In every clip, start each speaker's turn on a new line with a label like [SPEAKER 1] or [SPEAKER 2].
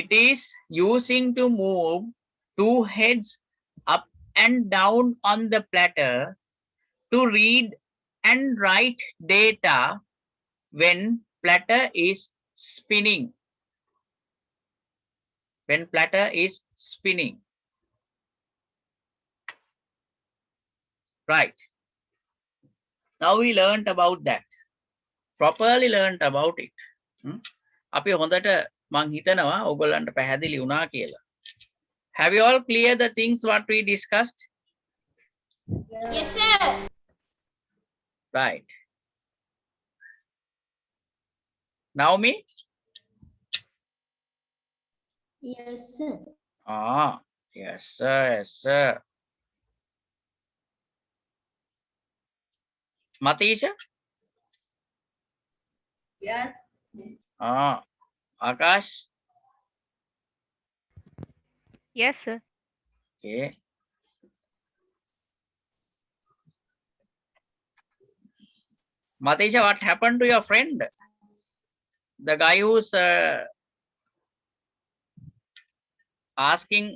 [SPEAKER 1] It is using to move two heads up and down on the platter to read and write data when platter is spinning. When platter is spinning. Right. Now we learned about that. Properly learned about it. අපි හොඳට මං හිතනවා ඔයගොල්ලන්ට පැහැදිලි වුණා කියලා. Have you all cleared the things what we discussed?
[SPEAKER 2] Yes, sir.
[SPEAKER 1] Right. Naomi?
[SPEAKER 2] Yes, sir.
[SPEAKER 1] Ah, yes, sir. Yes, sir. Matisha?
[SPEAKER 2] Yes.
[SPEAKER 1] Ah, Akash?
[SPEAKER 3] Yes, sir.
[SPEAKER 1] Okay. Matisha, what happened to your friend? The guy who's asking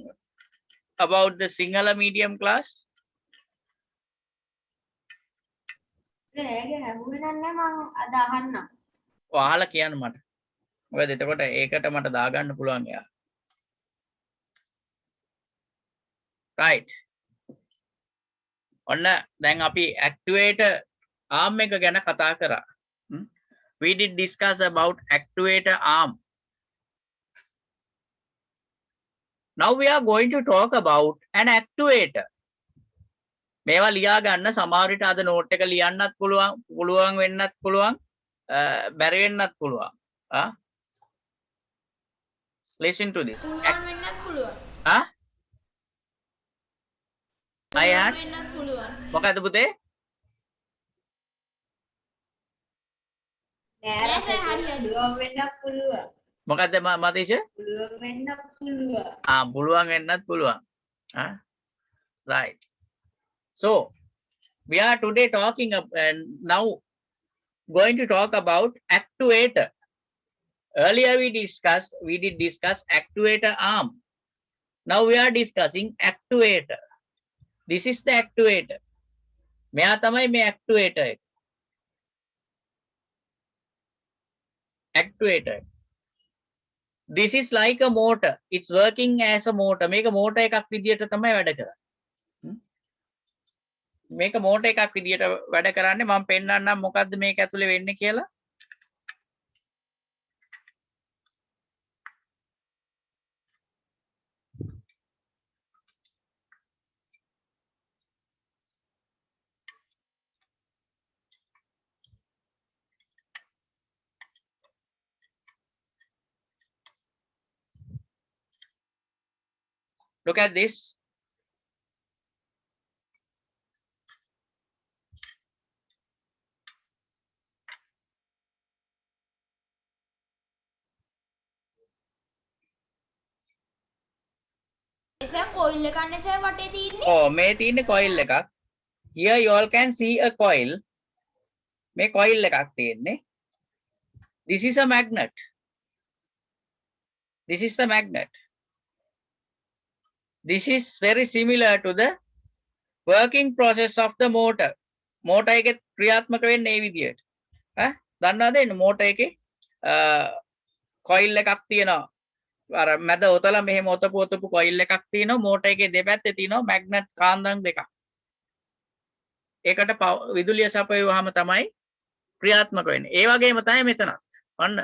[SPEAKER 1] about the Sinhala medium class? ඔයාලා කියන්න මට. මොකද එතකොට ඒකට මට දාගන්න පුළුවන් එයා. Right. ඔන්න දැන් අපි actuator arm එක ගැන කතා කරා. We did discuss about actuator arm. Now we are going to talk about an actuator. මේවා ලියා ගන්න සමහර විට අද නෝට් එක ලියන්නත් පුළුවන් වෙන්නත් පුළුවන් බැරි වෙන්නත් පුළුවන්. Listen to this. අයහන් මොකද පුතේ? මොකද්ද මතීෂ? පුළුවන් වෙන්නත් පුළුවන්. Right. So we are today talking and now going to talk about actuator. Earlier we did discuss actuator arm. Now we are discussing actuator. This is the actuator. මෙයා තමයි මේ actuator එක. Actuator. This is like a motor. It's working as a motor. මේක motor එකක් විදියට තමයි වැඩ කරන්නේ. මේක motor එකක් විදියට වැඩ කරන්නේ. මම පෙන්නන්නම් මොකද්ද මේක ඇතුලේ වෙන්නේ කියලා. Look at this.
[SPEAKER 2] coil එකක් නේ සර් වටේ තියෙන්නේ.
[SPEAKER 1] මේ තියෙන්නේ coil එකක්. Here you all can see a coil. මේ coil එකක් තියෙන්නේ. This is a magnet. This is a magnet. This is very similar to the working process of the motor. Motor එකේ ක්‍රියාත්මක වෙන්නේ මේ විදියට. දන්නවද එන්නේ motor එකේ coil එකක් තියෙනවා. අර මැද ඔතල මෙහෙම ඔතපු coil එකක් තියෙනවා. motor එකේ දෙපැත්තේ තියෙනවා magnet කාන්දම් දෙකක්. ඒකට විදුලිය සපයුවාම තමයි ක්‍රියාත්මක වෙන්නේ. ඒ වගේම තමයි මෙතනත්. ඔන්න.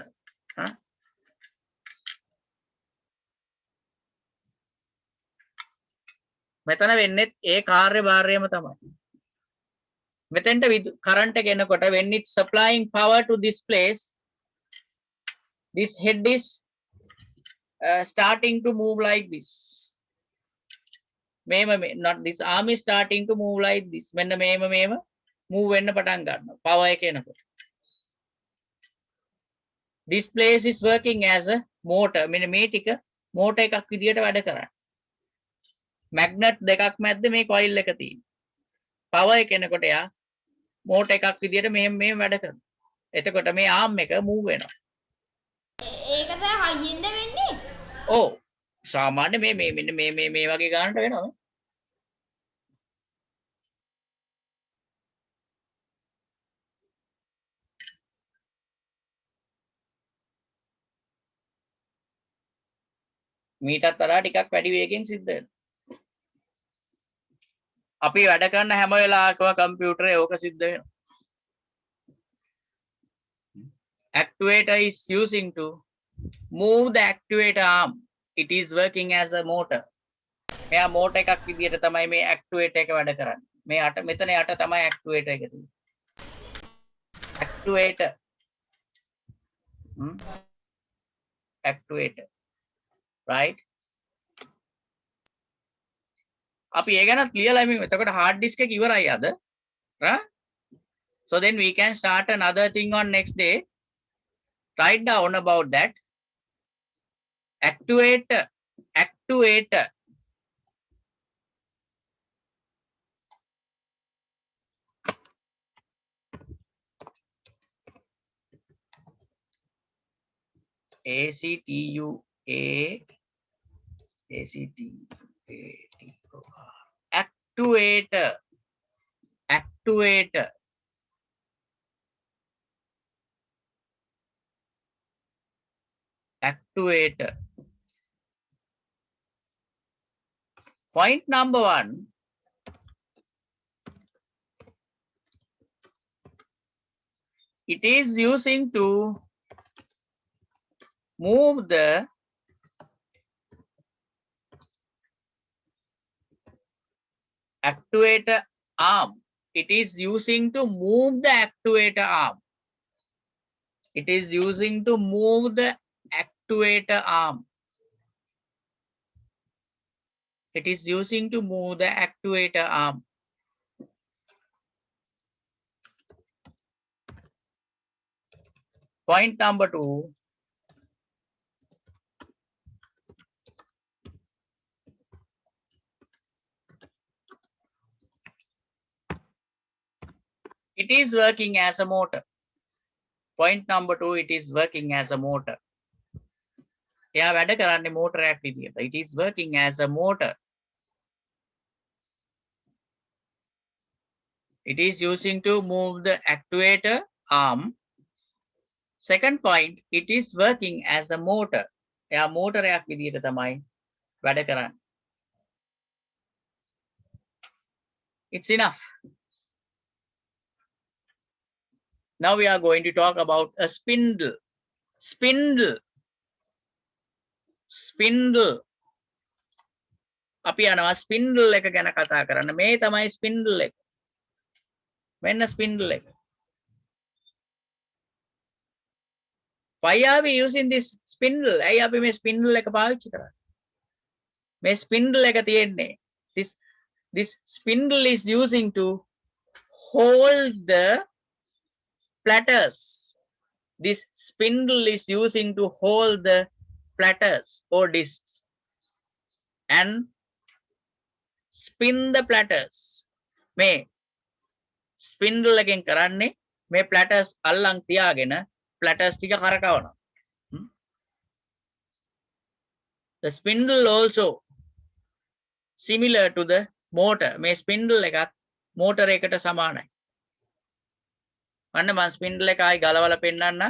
[SPEAKER 1] මෙතන වෙන්නේ ඒ කාර්යභාරයම තමයි. මෙතෙන්ට current එක එනකොට when it's supplying power to this place, this head is starting to move like this. Not this arm is starting to move like this. මෙන්න මේම move වෙන්න පටන් ගන්නවා. power එක එනකොට. This place is working as a motor. මෙන්න මේ ටික motor එකක් විදියට වැඩ කරන්නේ. magnet දෙකක් මැද්ද මේ coil එක තියෙන්නේ. power එක එනකොට යා motor එකක් විදියට මෙහෙම වැඩ කරනවා. එතකොට මේ arm එක move වෙනවා.
[SPEAKER 2] ඒක සර් හයියෙන්ද වෙන්නේ?
[SPEAKER 1] Oh, සාමාන්‍ය මේ වගේ ගන්නට වෙනවා. මීටත් වඩා ටිකක් වැඩි වේගෙන් සිද්ධ වෙනවා. අපි වැඩ කරන හැම වෙලාවකම කම්පියුටරේ ඕක සිද්ධ වෙනවා. Actuator is using to move the actuator arm. It is working as a motor. මෙයා මෝටර් එකක් විදියට තමයි මේ actuator එක වැඩ කරන්නේ. මේ අට මෙතන යට තමයි actuator එක තියෙන්නේ. Actuator. Actuator. Right? අපි ඒ ගැනත් ලියලා ඉමු. එතකොට hard disk එක ඉවරයි අද. Right? So then we can start another thing on next day. Write down about that. Actuator. Actuator. Point number 1. It is using to move the actuator arm. It is using to move the actuator arm. It is using to move the actuator arm. It is using to move the actuator arm. Point number 2. It is working as a motor. Point number 2, it is working as a motor. එයා වැඩ කරන්නේ මෝටරයක් විදියට. It is working as a motor. It is using to move the actuator arm. Second point, it is working as a motor. එයා මෝටරයක් විදියට තමයි වැඩ කරන්නේ. It's enough. Now we are going to talk about a spindle. Spindle. අපි යනවා spindle එක ගැන කතා කරන්න. මේ තමයි spindle එක. මෙන්න spindle එක. Why are we using this spindle? ඇයි අපි මේ spindle එක පාවිච්චි කරන්නේ? මේ spindle එක තියෙන්නේ. This spindle is using to hold the platters. This spindle is using to hold the platters or discs and spin the platters. මේ spindle එකෙන් කරන්නේ මේ platters අල්ලන් තියාගෙන platters ටික කරකවනවා. The spindle also similar to the motor. මේ spindle එකත් motor එකට සමානයි. අන්න මම spindle එක ආයි ගලවලා පෙන්නන්න.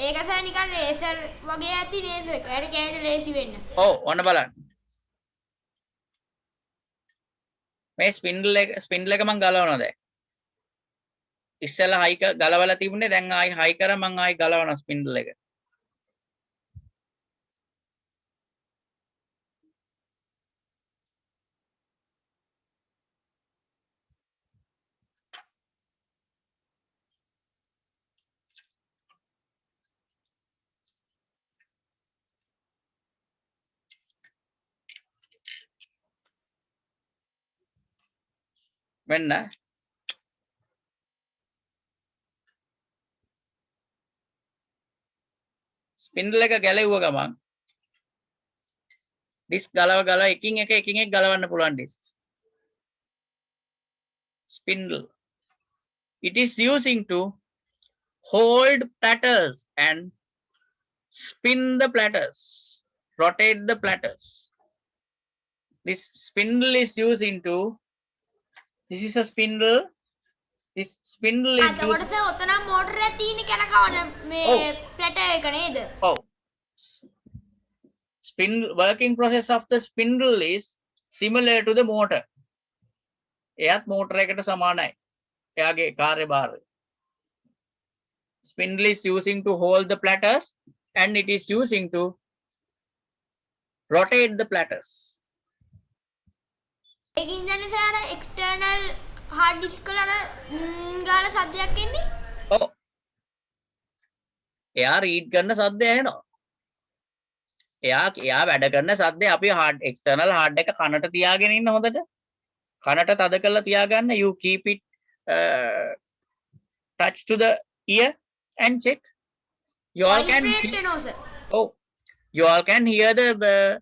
[SPEAKER 2] ඒක සෑ නිකන් රේසර් වගේ ඇති නේද? ඒකට කැමති ලේසි වෙන්න.
[SPEAKER 1] ඔව් ඔන්න බලන්න. මේ spindle එක මම ගලවනවා දැන්. ඉස්සෙල්ලා හයි ගලවලා තිබුණේ දැන් ආයි හයි කර මම ආයි ගලවනවා spindle එක. මෙන්න ස්පින්ඩල් එක ගැලෙව්ව ගමන් ඩිස්ක් ගලව එකින් එක ගලවන්න පුළුවන් disc. Spindle. It is using to hold platters and spin the platters. rotate the platters. This spindle is used into, this is a spindle. This spindle is
[SPEAKER 2] එතකොට
[SPEAKER 1] used.
[SPEAKER 2] සර් ඔතන motor එක තියෙන කනකවන මේ
[SPEAKER 1] ඔව්.
[SPEAKER 2] Platter එක නේද?
[SPEAKER 1] Oh, spindle working process of the spindle is similar to the motor. එයත් motor එකට සමානයි. එයාගේ කාර්යභාරය. Spindle is using to hold the platters and it is using to rotate the platters.
[SPEAKER 2] ඒකින් දැන් සර් එක්ස්ටර්නල් හાર્ඩ් ඩිස්ක් වල ගාන සද්දයක් එන්නේ?
[SPEAKER 1] Oh, එයා read කරන සද්දය ඇහෙනවා. එයා වැඩ කරන සද්දය අපි external hard එක කනට තියාගෙන ඉන්න හොඳට. කනට තද කරලා තියාගන්න. You keep it touch to the ear and check. You all can
[SPEAKER 2] Vibrate වෙනවා sir.
[SPEAKER 1] oh, you all can hear the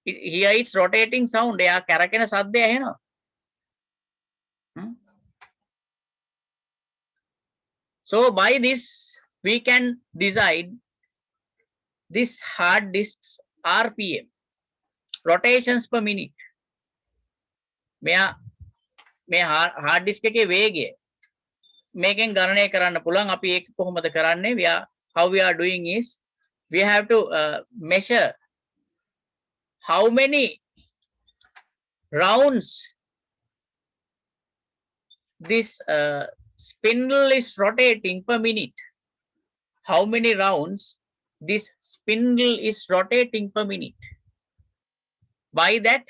[SPEAKER 1] here it's rotating sound. එයා කැරකෙන සද්දය ඇහෙනවා. So by this we can decide this hard disk's RPM, rotations per minute. මේ hard disk එකේ වේගය මේකෙන් ගණනය කරන්න පුළුවන්. අපි ඒක කොහොමද කරන්නේ? How we are doing is we have to measure how many rounds this spindle is rotating per minute. How many rounds this spindle is rotating per minute. By that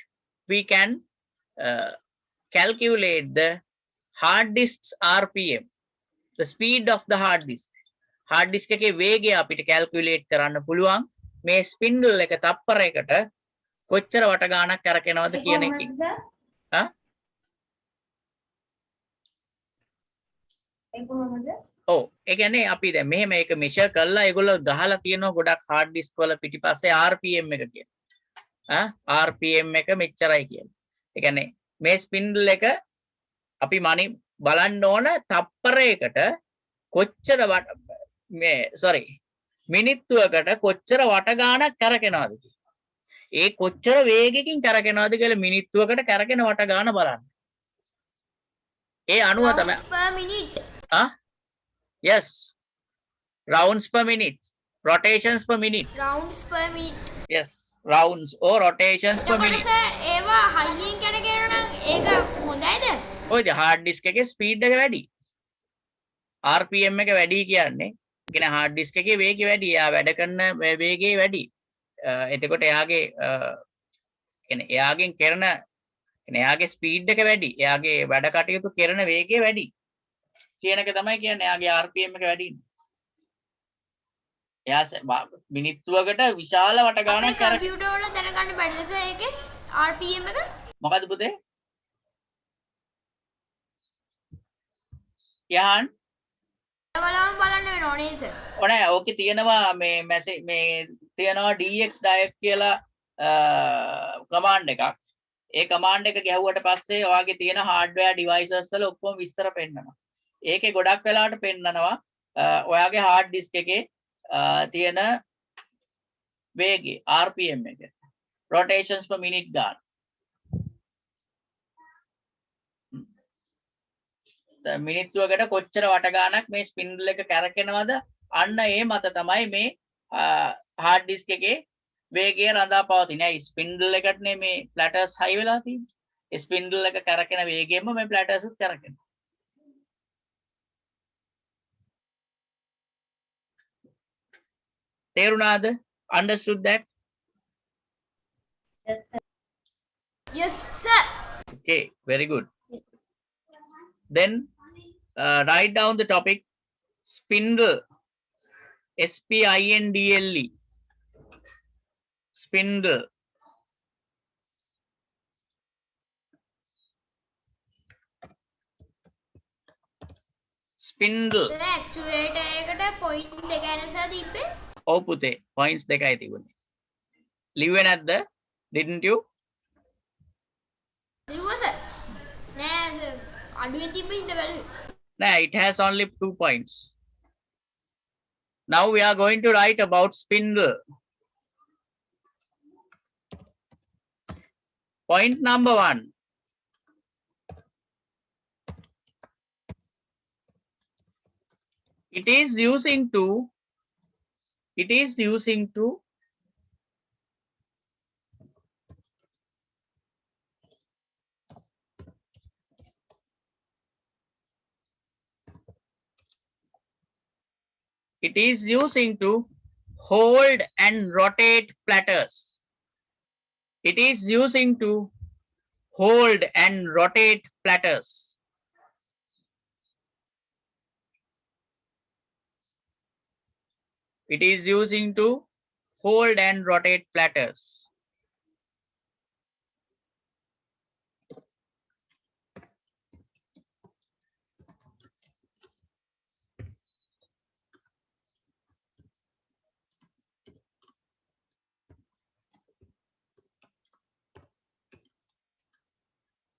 [SPEAKER 1] we can calculate the hard disk's RPM, the speed of the hard disk. Hard disk එකේ වේගය අපිට calculate කරන්න පුළුවන් මේ spindle එක තප්පරයකට කොච්චර වට ගාණක් කරකිනවද කියන එකකින්. හා?
[SPEAKER 2] ඒ කොහොමද?
[SPEAKER 1] ඔව් ඒ කියන්නේ අපි දැන් මෙහෙම ඒක මෙෂර් කරලා ඒගොල්ලෝ ගහලා තියෙනවා ගොඩක් hard disk වල පිටිපස්සේ RPM එක කියන. RPM එක මෙච්චරයි කියන්නේ. ඒ කියන්නේ මේ spindle එක අපි බලන්න ඕන තප්පරයකට කොච්චර මේ මිනිත්තුවකට කොච්චර වට ගාණක් කරකිනවද කියලා. ඒ කොච්චර වේගකින් කරකිනවද කියලා මිනිත්තුවකට කරකින වට ගාණ බලන්න. ඒ අනුව තමයි
[SPEAKER 2] per minute.
[SPEAKER 1] Yes, rounds per minute, rotations per minute.
[SPEAKER 2] Rounds per minute.
[SPEAKER 1] Yes, rounds or rotations per
[SPEAKER 2] එතකොට
[SPEAKER 1] minute.
[SPEAKER 2] සර් ඒවා හයියෙන් කරගෙන නම් ඒක හොඳයිද?
[SPEAKER 1] ඔය hard disk එකේ speed එක වැඩි. RPM එක වැඩි කියන්නේ. ඒ කියන්නේ hard disk එකේ වේගය වැඩි. එයා වැඩ කරන වේගය වැඩි. එතකොට එයාගේ කියන්නේ එයාගෙන් කරන කියන්නේ එයාගේ speed එක වැඩි. එයාගේ වැඩ කටයුතු කරන වේගය වැඩි. කියන එක තමයි කියන්නේ එයාගේ RPM එක වැඩි. එයා මිනිත්තුවකට විශාල වට ගාණක්
[SPEAKER 2] අපේ කම්පියුටර් වල දැනගන්න බැරිද සර් ඒකේ RPM එක?
[SPEAKER 1] මොකද පුතේ? යහන්
[SPEAKER 2] බලවම බලන්න වෙනව නේද සර්?
[SPEAKER 1] ඕනේ ඕකේ තියෙනවා මේ මේ තියෙනවා DX diet කියලා කමාන්ඩ් එකක්. ඒ කමාන්ඩ් එක ගැහුවට පස්සේ ඔයාගේ තියෙන hardware devices වල ඔක්කොම විස්තර පෙන්නනවා. ඒකේ ගොඩක් වෙලාවට පෙන්නනවා ඔයාගේ hard disk එකේ තියෙන වේගය RPM එක, rotations per minute ගන්න. මිනිත්තුවකට කොච්චර වට ගාණක් මේ ස්පින්ඩල් එක කැරකෙනවද අන්න ඒ මත තමයි මේ hard disk එකේ වේගය රඳා පවතින්නේ. ඒ ස්පින්ඩල් එකටනේ මේ platters high වෙලා තියෙන්නේ. ඒ ස්පින්ඩල් එක කැරකෙන වේගයෙන්ම මේ platters උත් කැරකෙනවා. තේරුණාද? Understood that?
[SPEAKER 2] Yes sir.
[SPEAKER 1] Okay, very good. Then write down the topic spindle. SPINDLE. Spindle. Spindle.
[SPEAKER 2] actuator එකට point දෙක යනසා තිබ්බේ?
[SPEAKER 1] ඔව් පුතේ points දෙකයි තිබුණේ. ලිව්වේ නැද්ද? Didn't you?
[SPEAKER 2] ලිව්වා සර්. නෑ සර් අඩුවෙන් තිබ්බ හින්දා බැලුවේ.
[SPEAKER 1] No, it has only 2 points. Now we are going to write about spindle. Point number 1. It is using to hold and rotate platters. It is using to hold and rotate platters. It is using to hold and rotate platters.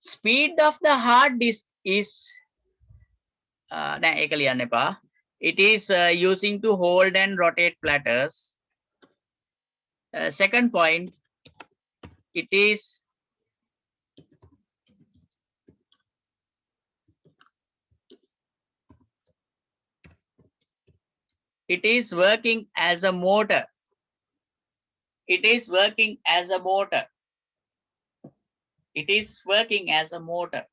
[SPEAKER 1] Speed of the hard disk is it is using to hold and rotate platters. Second point, it is working as a motor. It is working as a motor. It is working as a motor.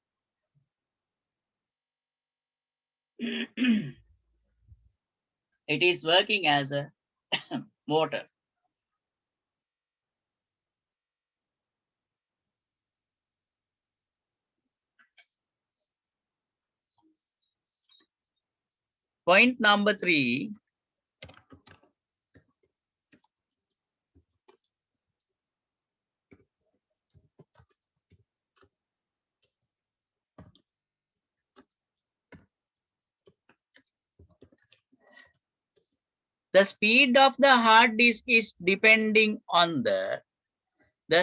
[SPEAKER 1] It is working as a motor. Point number 3. The speed of the hard disk is depending on the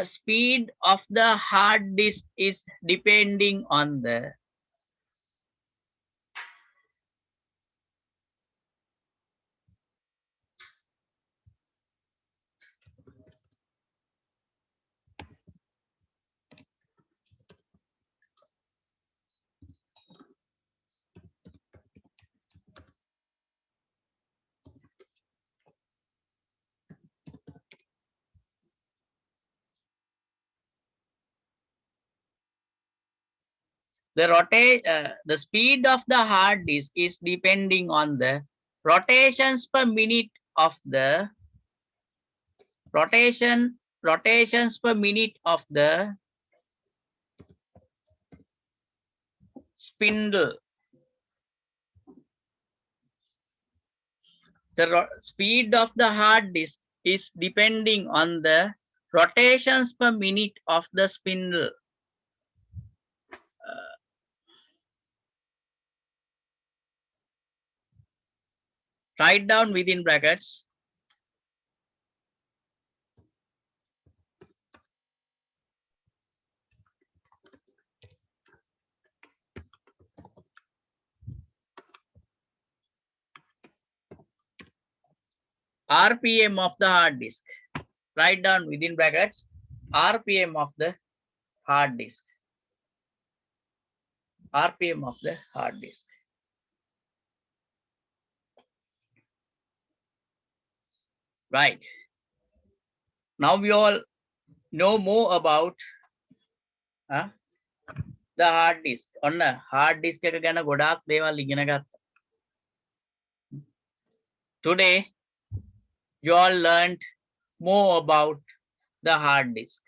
[SPEAKER 1] speed of the hard disk is depending on the the speed of the hard disk is depending on the rotations per minute of the rotations per minute of the spindle. The speed of the hard disk is depending on the rotations per minute of the spindle. Write down within brackets. RPM of the hard disk. Write down within brackets RPM of the hard disk. RPM of the hard disk. Right. Now we all know more about the hard disk. On the hard disk එක ගැන ගොඩාක් දේවල් ඉගෙන ගත්තා. Today you all learned more about the hard disk.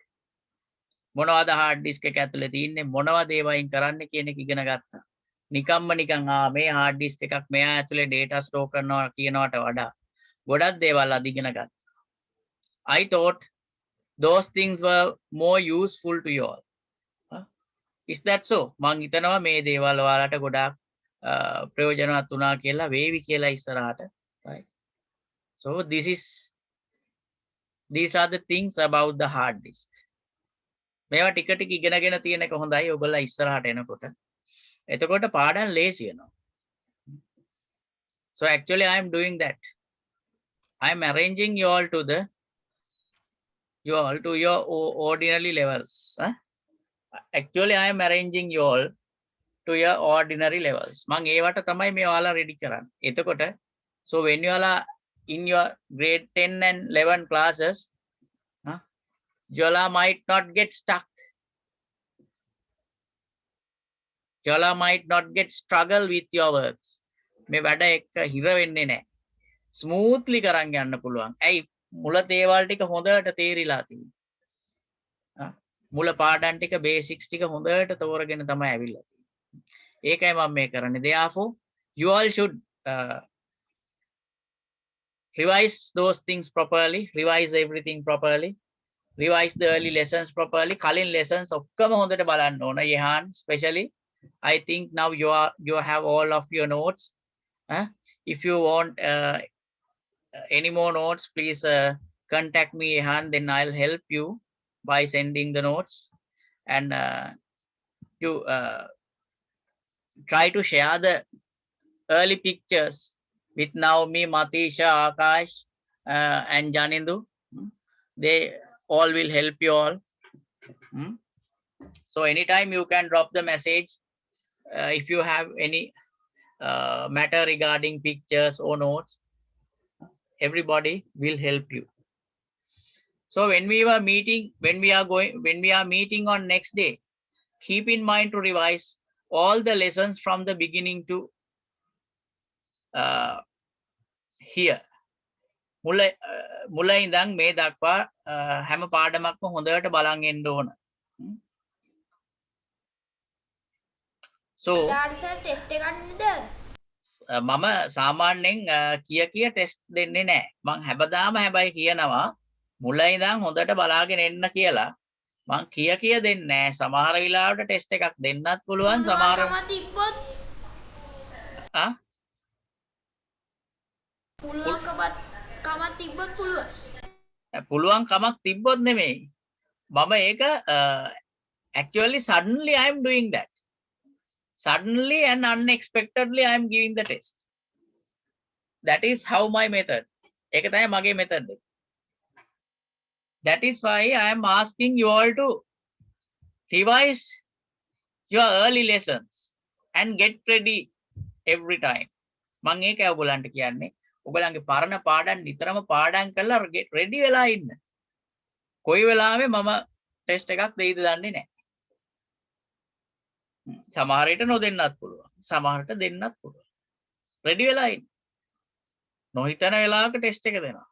[SPEAKER 1] මොනවද hard disk එක ඇතුලේ තියෙන්නේ, මොනවද ඒවයින් කරන්න කියන එක ඉගෙන ගත්තා. නිකම්ම නිකන් මේ hard disk එකක් මෙයා ඇතුලේ data store කරනවා කියනවට වඩා ගොඩක් දේවල් අද ඉගෙන ගත්තා. I thought those things were more useful to you all. Is that so? මං හිතනවා මේ දේවල් ඔයාලට ගොඩාක් ප්‍රයෝජනවත් වුණා කියලා, වේවි කියලා ඉස්සරහට. Right? So these are the things about the hard disk. මේවා ටික ටික ඉගෙනගෙන තියෙන එක හොඳයි ඔයගොල්ලෝ ඉස්සරහට එනකොට. එතකොට පාඩම් ලේසි වෙනවා. So actually I am doing that. I am arranging you all to your ordinary levels. Actually, I am arranging you all to your ordinary levels. මං ඒවට තමයි මේ ඔයාලා ready කරන්නේ. එතකොට so when you all are in your grade 10 and 11 classes, you all might not get stuck. You all might not get struggle with your works. මේ වැඩ එක්ක හිර වෙන්නේ නැහැ. smoothly කරන් යන්න පුළුවන්. ඇයි මුල දේවල් ටික හොඳට තේරිලා තියෙනවා. මුල පාඩම් ටික basics ටික හොඳට තෝරගෙන තමයි ඇවිල්ලා තියෙන්නේ. ඒකයි මම මේ කරන්නේ. Therefore, you all should revise those things properly, revise everything properly, revise the early lessons properly. කලින් lessons ඔක්කොම හොඳට බලන්න ඕන. Yehan especially, I think now you have all of your notes. If you want any more notes, please contact me, Yehan, then I'll help you by sending the notes. And you try to share the early pictures with Naomi, Matisha, Akash, and Janindu. They all will help you all. So anytime you can drop the message if you have any matter regarding pictures or notes. Everybody will help you. So when we are meeting on next day, keep in mind to revise all the lessons from the beginning to here. මුල ඉඳන් මේ දක්වා හැම පාඩමක්ම හොඳට බලන් එන්න ඕන. So
[SPEAKER 2] test එකක් නේද?
[SPEAKER 1] මම සාමාන්‍යයෙන් කිය ටෙස්ට් දෙන්නේ නැහැ. මං හැබදාම හැබැයි කියනවා මුල ඉඳන් හොඳට බලාගෙන එන්න කියලා. මං කිය දෙන්නේ නැහැ. සමහර වෙලාවට ටෙස්ට් එකක් දෙන්නත් පුළුවන්. සමහර
[SPEAKER 2] තිබ්බොත් පුළුවන්කමක් තිබ්බොත් පුළුවන්.
[SPEAKER 1] පුළුවන් කමක් තිබ්බොත් නෙමෙයි. මම ඒක actually suddenly I am doing that. Suddenly and unexpectedly I am giving the test. That is how my method. ඒක තමයි මගේ method එක. That is why I am asking you all to revise your early lessons and get ready every time. මම ඒක ඔයගොල්ලන්ට කියන්නේ. ඔයගොල්ලන්ගේ පරණ පාඩම් නිතරම පාඩම් කරලා get ready වෙලා ඉන්න. කොයි වෙලාවෙ මම ටෙස්ට් එකක් දෙයිද දන්නේ නැහැ. සමහරට නොදෙන්නත් පුළුවන්. සමහරට දෙන්නත් පුළුවන්. රෙඩි වෙලා ඉන්න. නොහිතන වෙලාවක ටෙස්ට් එක දෙනවා.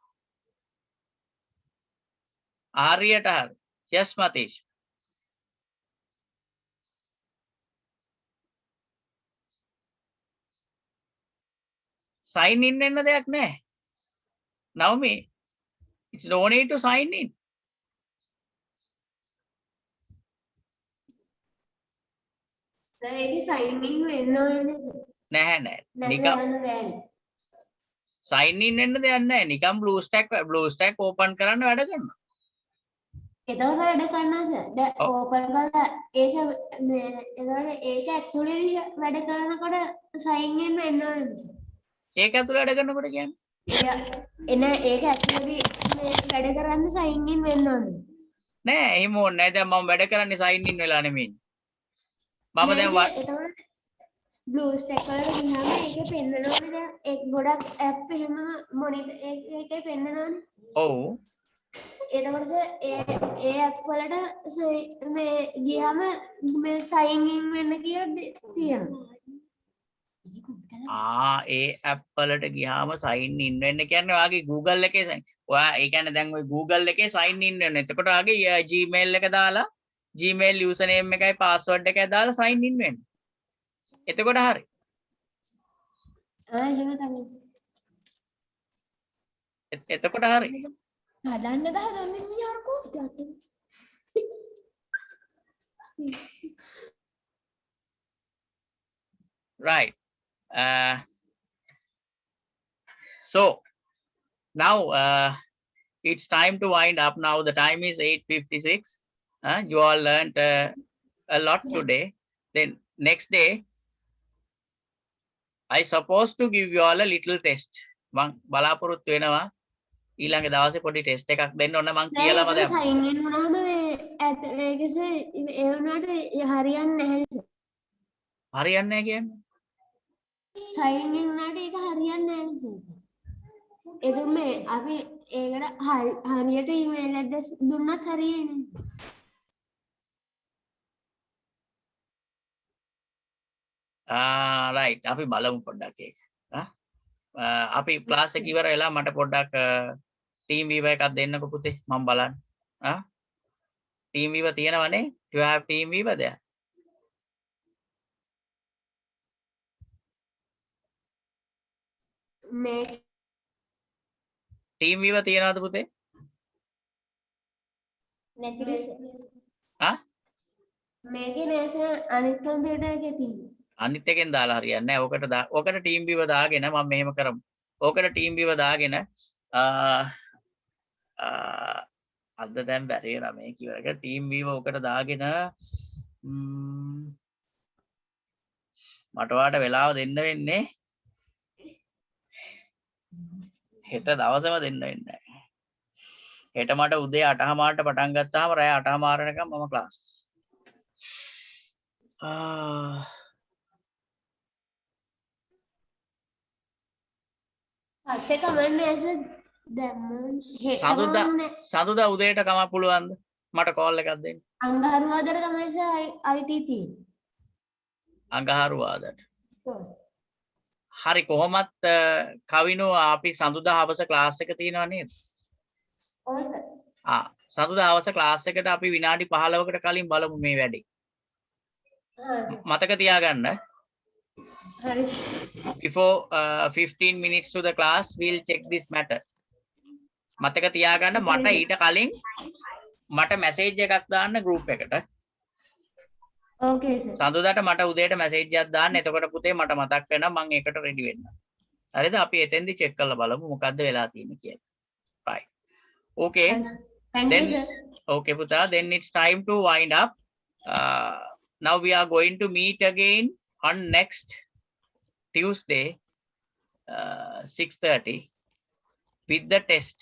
[SPEAKER 1] ආර්යයට හරි. yes Matish. sign in වෙන්න දෙයක් නැහැ. Naomi, it's no need to sign in.
[SPEAKER 4] ඒක sign in වෙන්න ඕනේ සර්.
[SPEAKER 1] නැහැ. නිකම් sign in වෙන්න දෙයක් නැහැ. නිකම් blue stack open කරන්න වැඩ කරනවා.
[SPEAKER 4] එතකොට වැඩ කරනවා සර්. දැන් ඕපන් කරලා ඒක එතකොට ඒක ඇක්චුලි වැඩ කරනකොට sign in වෙන්න ඕනේ සර්.
[SPEAKER 1] ඒක ඇතුළේ වැඩ කරනකොට කියන්නේ
[SPEAKER 4] ඒක ඇක්චුලි මේ වැඩ කරන්න sign in වෙන්න ඕනේ.
[SPEAKER 1] නෑ එහෙම ඕනේ නෑ. දැන් මම වැඩ කරන්නේ sign in වෙලා නෙමෙයි. මම දැන්
[SPEAKER 4] එතකොට blue stack වලට ගියාම ඒකේ පෙන්නනෝනේ දැන් ඒක ගොඩක් app එහෙම මොනිටර් ඒකේ පෙන්නනෝනේ.
[SPEAKER 1] ඔව්.
[SPEAKER 4] එතකොට ඒ app වලට මේ ගියාම මේ sign in වෙන්න කියලා තියෙනවා.
[SPEAKER 1] ඒ app වලට ගියාම sign in වෙන්න කියන්නේ ඔයාගේ Google එකේ ඔයා ඒ කියන්නේ දැන් ওই Google එකේ sign in වෙන්න. එතකොට ඔයාගේ Gmail එක දාලා Gmail username එකයි password එකයි දාලා sign in වෙන්න. එතකොට හරි.
[SPEAKER 4] එහෙම තමයි.
[SPEAKER 1] එතකොට හරි.
[SPEAKER 4] හදන්න හදන්නේ නියarko.
[SPEAKER 1] Right. So now it's time to wind up. Now the time is 8:56. You all learned a lot today. Then next day I supposed to give you all a little test. මං බලාපොරොත්තු වෙනවා ඊළඟ දවසේ පොඩි ටෙස්ට් එකක් දෙන්න ඕන මං
[SPEAKER 4] දැන්
[SPEAKER 1] කියලාම
[SPEAKER 4] ඒකට
[SPEAKER 1] දැම්මා.
[SPEAKER 4] සයින් ඉන් වුණාම ඒකේ ඒ වුණාට හරියන්නේ නැහැ නේද?
[SPEAKER 1] හරියන්නේ නැහැ කියන්නේ.
[SPEAKER 4] සයින් ඉන් වුණාට ඒක හරියන්නේ නැහැ නේද? එතකොට මේ අපි ඒකට හරියට ඊමේල් ඇඩ්‍රස් දුන්නත් හරියන්නේ.
[SPEAKER 1] රයිට් අපි බලමු පොඩ්ඩක් ඒක. අපි ක්ලාස් එක ඉවර වෙලා මට පොඩ්ඩක් ටීම් වීවර් එකක් දෙන්නකෝ පුතේ මම බලන්න. ටීම් වීවර් තියෙනවනේ? Do you have team viewer there?
[SPEAKER 4] මේ
[SPEAKER 1] ටීම් වීවර් තියනවද පුතේ?
[SPEAKER 4] නැති
[SPEAKER 1] මේකේ
[SPEAKER 4] නේස අනිත් කම්පියුටර් එකේ තියෙනවා.
[SPEAKER 1] අනිත් එකෙන් දාලා හරියන්නේ නැහැ. ඔකට ටීම් වීවර් දාගෙන මම මෙහෙම කරමු. ඔකට ටීම් වීවර් දාගෙන අද දැන් බැරි වෙනා මේ කිව්ව එක ටීම් වීවර් ඔකට දාගෙන මට ඔයාලට වෙලාව දෙන්න වෙන්නේ හෙට දවසම දෙන්න වෙන්නේ. හෙට මට උදේ 8:00ට පටන් ගත්තාම රෑ 8:00 වෙනකම් මම ක්ලාස්.
[SPEAKER 4] පස්සේ කමෙන්ට් නේස දැම්මොත්
[SPEAKER 1] සඳුදා උදේට කමක් පුළුවන්ද? මට කෝල් එකක් දෙන්න.
[SPEAKER 4] අඟහරුවාදට තමයි IT තියෙන්නේ.
[SPEAKER 1] අඟහරුවාදට. හරි කොහොමත් කවිනෝ අපි සඳුදා හවස ක්ලාස් එක තියෙනව නේද? සඳුදා හවස ක්ලාස් එකට අපි විනාඩි 15කට කලින් බලමු මේ වැඩේ. මතක තියාගන්න.
[SPEAKER 4] හරි.
[SPEAKER 1] Before 15 minutes to the class we'll check this matter. මතක තියාගන්න මට ඊට කලින් මට මැසේජ් එකක් දාන්න group එකට.
[SPEAKER 4] ඕකේ සර්.
[SPEAKER 1] සඳුදාට මට උදේට මැසේජ් එකක් දාන්න. එතකොට පුතේ මට මතක් වෙනවා මම ඒකට රෙඩි වෙන්න. හරිද? අපි එතෙන්දි චෙක් කරලා බලමු මොකද්ද වෙලා තියෙන්නේ කියලා. Right. Okay. Then okay පුතා, then it's time to wind up. Now we are going to meet again on next Tuesday 6:30 with the test.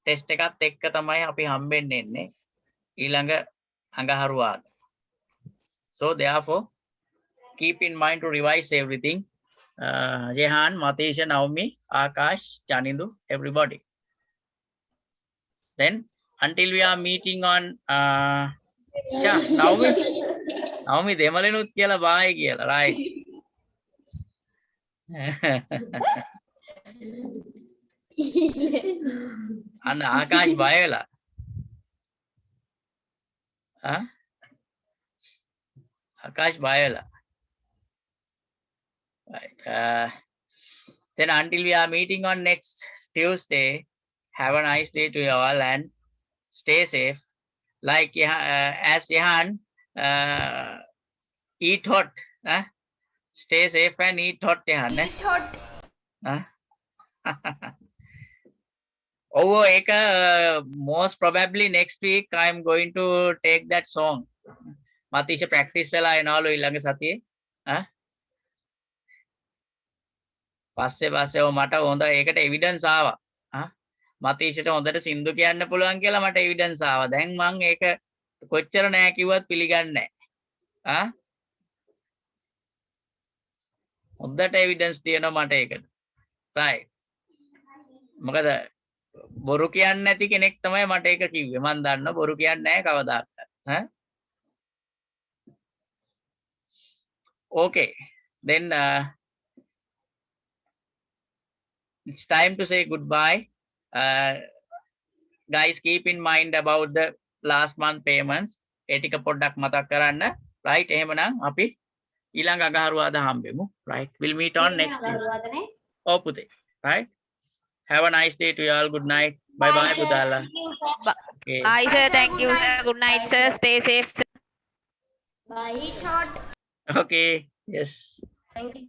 [SPEAKER 1] Test එකත් එක්ක තමයි අපි හම්බෙන්න එන්නේ ඊළඟ අඟහරුවාද. So therefore keep in mind to revise everything. Jehan, Matisha, Naomi, Akash, Janindu, everybody. Then until we are meeting on Naomi දෙමළෙනුත් කියලා bye කියලා, right? අන්න ආකාශ් බය වෙලා. ආකාශ් බය වෙලා. Right. Then until we are meeting on next Tuesday, have a nice day to you all and stay safe. Like as Jehan, eat hot. Stay safe and eat hot, Jehan.
[SPEAKER 2] Eat hot.
[SPEAKER 1] Oh, most probably next week I am going to take that song. Matisha practice වෙලා එනවලු ඊළඟ සතියේ. පස්සේ මට හොඳ ඒකට evidence ආවා. මතීෂට හොඳට සින්දු කියන්න පුළුවන් කියලා මට එවිඩන්ස් ආවා. දැන් මං ඒක කොච්චර නෑ කිව්වත් පිළිගන්නේ නෑ. හොඳට එවිඩන්ස් තියෙනවා මට ඒකට. right. මොකද බොරු කියන්නේ නැති කෙනෙක් තමයි මට ඒක කිව්වේ. මම දන්නවා බොරු කියන්නේ නැහැ කවදාවත්. Okay. Then it's time to say goodbye. Guys, keep in mind about the last month payments. ඒ ටික පොඩ්ඩක් මතක් කරන්න. right. එහෙමනම් අපි ඊළඟ අඟහරුවාදා හම්බෙමු. right. We'll meet on next Tuesday. Oh පුතේ. right. Have a nice day to you all. Good night. Bye bye, Putala. Okay.
[SPEAKER 3] Bye, sir. Thank you, sir. Good night, sir. Stay safe, sir.
[SPEAKER 2] Eat hot.
[SPEAKER 1] Okay. Yes.
[SPEAKER 4] Thank you.